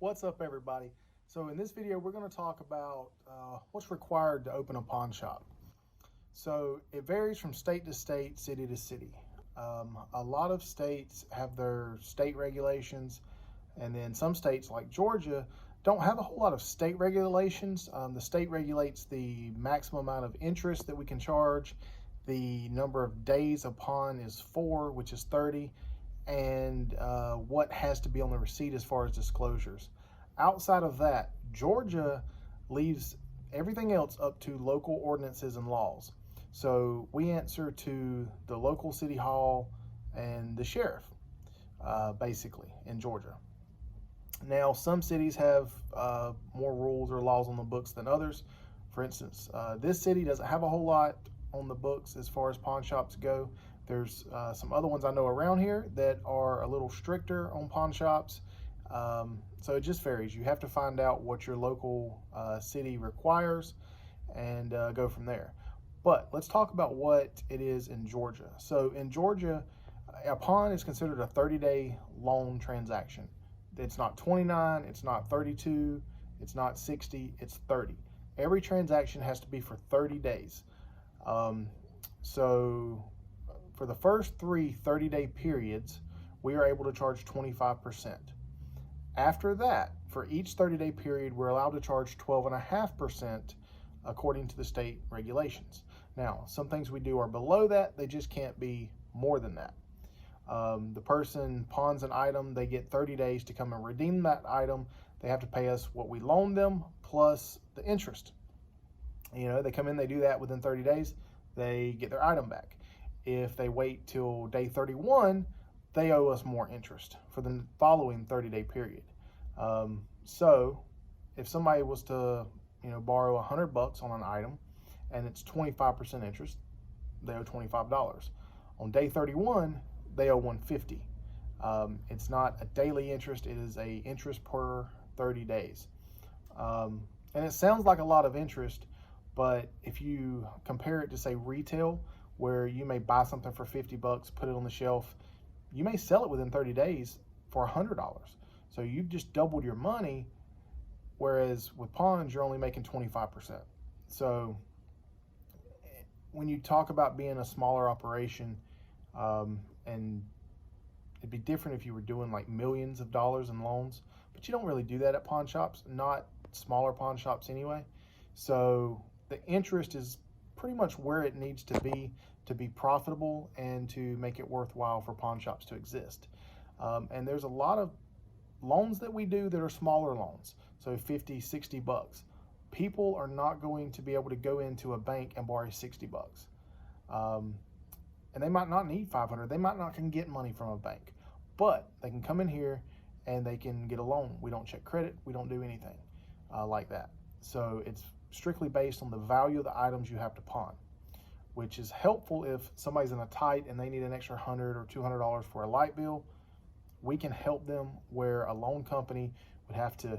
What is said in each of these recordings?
What's up, everybody? So in this video, we're going to talk about what's required to open a pawn shop. So it varies from state to state, city to city. A lot of states have their state regulations, and then some states like Georgia don't have a whole lot of state regulations. The state regulates the maximum amount of interest that we can charge, the number of days a pawn is 4, which is 30, and what has to be on the receipt as far as disclosures. Outside of that, Georgia leaves everything else up to local ordinances and laws. So we answer to the local city hall and the sheriff, basically, in Georgia. Now, some cities have more rules or laws on the books than others. For instance, this city doesn't have a whole lot on the books as far as pawn shops go. There's some other ones I know around here that are a little stricter on pawn shops. So it just varies. You have to find out what your local city requires and go from there. But let's talk about what it is in Georgia. So in Georgia, a pawn is considered a 30-day loan transaction. It's not 29, it's not 32, it's not 60, it's 30. Every transaction has to be for 30 days. So for the first 3 30-day periods, we are able to charge 25%. After that, for each 30-day period, we're allowed to charge 12.5% according to the state regulations. Now, some things we do are below that, they just can't be more than that. The person pawns an item, they get 30 days to come and redeem that item. They have to pay us what we loaned them plus the interest. You know, they come in, they do that within 30 days, they get their item back. If they wait till day 31, they owe us more interest for the following 30-day period. So if somebody was to, borrow $100 on an item and it's 25% interest, they owe $25. On day 31, they owe $150. It's not a daily interest, it is a interest per 30 days. And it sounds like a lot of interest, but if you compare it to, say, retail, where you may buy something for $50, put it on the shelf, you may sell it within 30 days for $100. So you've just doubled your money, whereas with pawns, you're only making 25%. So when you talk about being a smaller operation, and it'd be different if you were doing like millions of dollars in loans, but you don't really do that at pawn shops, not smaller pawn shops anyway. So the interest is pretty much where it needs to be profitable and to make it worthwhile for pawn shops to exist. And there's a lot of loans that we do that are smaller loans, so 50, 60 bucks. People are not going to be able to go into a bank and borrow 60 bucks. And they might not need 500. They might not can get money from a bank, but they can come in here and they can get a loan. We don't check credit. We don't do anything like that. So it's strictly based on the value of the items you have to pawn, which is helpful if somebody's in a tight and they need an extra $100 or $200 for a light bill. We can help them where a loan company would have to,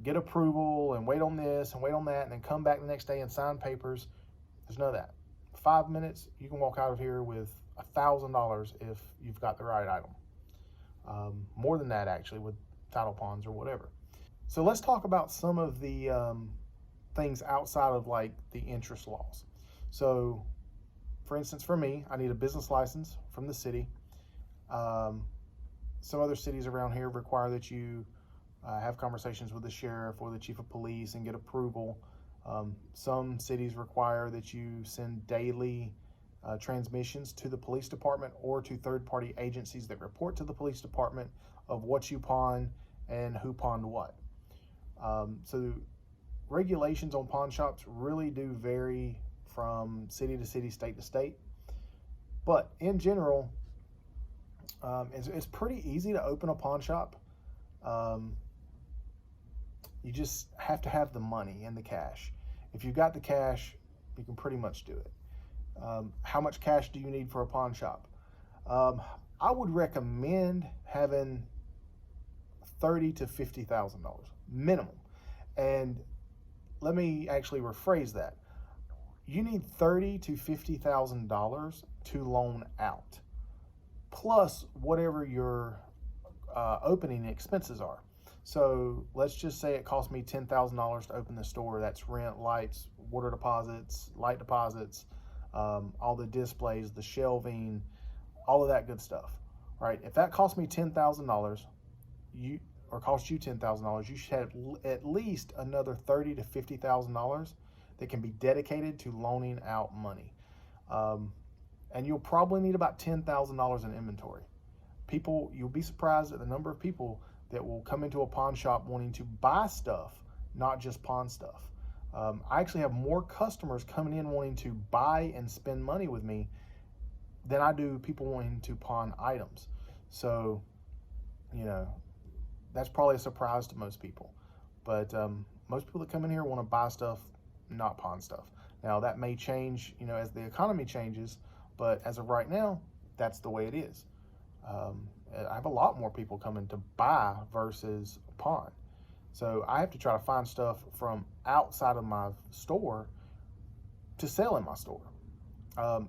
get approval and wait on this and wait on that and then come back the next day and sign papers. There's none of that. 5 minutes, you can walk out of here with $1,000 if you've got the right item. More than that, actually, with title pawns or whatever. So let's talk about some of the things outside of like the interest laws. So for instance, for me, I need a business license from the city. Some other cities around here require that you have conversations with the sheriff or the chief of police and get approval. Some cities require that you send daily transmissions to the police department or to third-party agencies that report to the police department of what you pawn and who pawned what. So regulations on pawn shops really do vary from city to city, state to state. But in general, it's pretty easy to open a pawn shop. You just have to have the money and the cash. If you've got the cash, you can pretty much do it. How much cash do you need for a pawn shop? I would recommend having $30,000 to $50,000 minimum. And let me actually rephrase that. You need $30,000 to $50,000 to loan out, plus whatever your opening expenses are. So let's just say it cost me $10,000 to open the store. That's rent, lights, water deposits, light deposits, all the displays, the shelving, all of that good stuff, right? If that cost me $10,000, or cost you $10,000, you should have at least another $30,000 to $50,000 that can be dedicated to loaning out money. And you'll probably need about $10,000 in inventory. You'll be surprised at the number of people that will come into a pawn shop wanting to buy stuff, not just pawn stuff. I actually have more customers coming in wanting to buy and spend money with me than I do people wanting to pawn items. So, that's probably a surprise to most people. But most people that come in here want to buy stuff, not pawn stuff. Now, that may change, as the economy changes, but as of right now, that's the way it is. I have a lot more people coming to buy versus pawn. So I have to try to find stuff from outside of my store to sell in my store.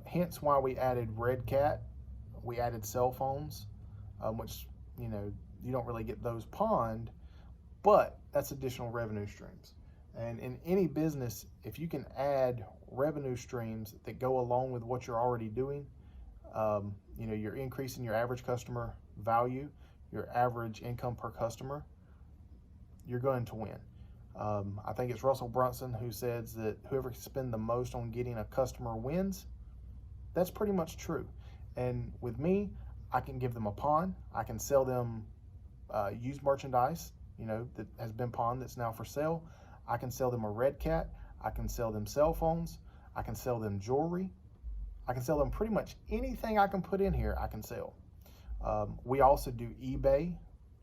Hence why we added Red Cat. We added cell phones, which, you don't really get those pawned, but that's additional revenue streams. And in any business, if you can add revenue streams that go along with what you're already doing, you're increasing your average customer value, your average income per customer, you're going to win. I think it's Russell Brunson who says that whoever can spend the most on getting a customer wins. That's pretty much true. And with me, I can give them a pawn. I can sell them used merchandise, that has been pawned that's now for sale. I can sell them a Red Cat. I can sell them cell phones. I can sell them jewelry. I can sell them pretty much anything I can put in here, I can sell. We also do eBay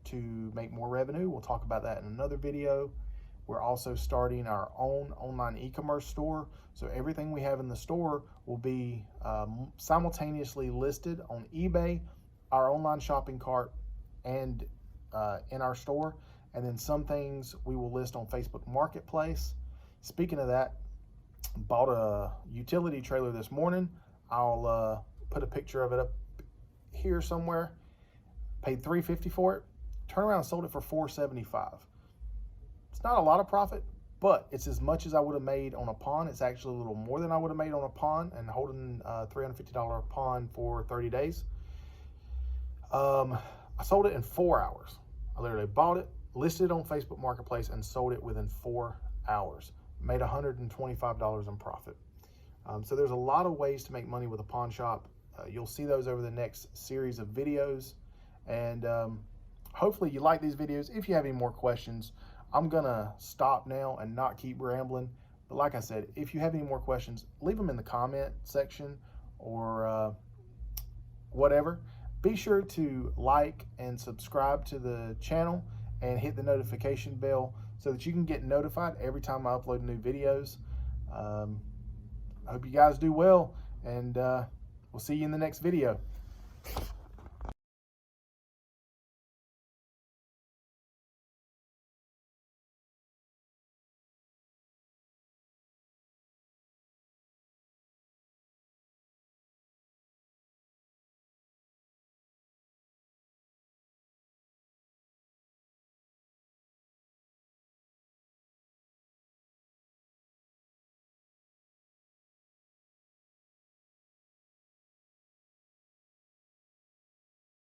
to make more revenue. We'll talk about that in another video. We're also starting our own online e-commerce store. So everything we have in the store will be simultaneously listed on eBay, our online shopping cart, and in our store. And then some things we will list on Facebook Marketplace. Speaking of that, bought a utility trailer this morning. I'll put a picture of it up here somewhere. Paid $350 for it. Turned around and sold it for $475. It's not a lot of profit, but it's as much as I would have made on a pawn. It's actually a little more than I would have made on a pawn, and holding a $350 pawn for 30 days. I sold it in 4 hours. I literally bought it, listed it on Facebook Marketplace, and sold it within 4 hours. Made $125 in profit. So there's a lot of ways to make money with a pawn shop. You'll see those over the next series of videos. And hopefully you like these videos. If you have any more questions, I'm gonna stop now and not keep rambling. But like I said, if you have any more questions, leave them in the comment section or whatever. Be sure to like and subscribe to the channel and hit the notification bell so that you can get notified every time I upload new videos. I hope you guys do well, and we'll see you in the next video.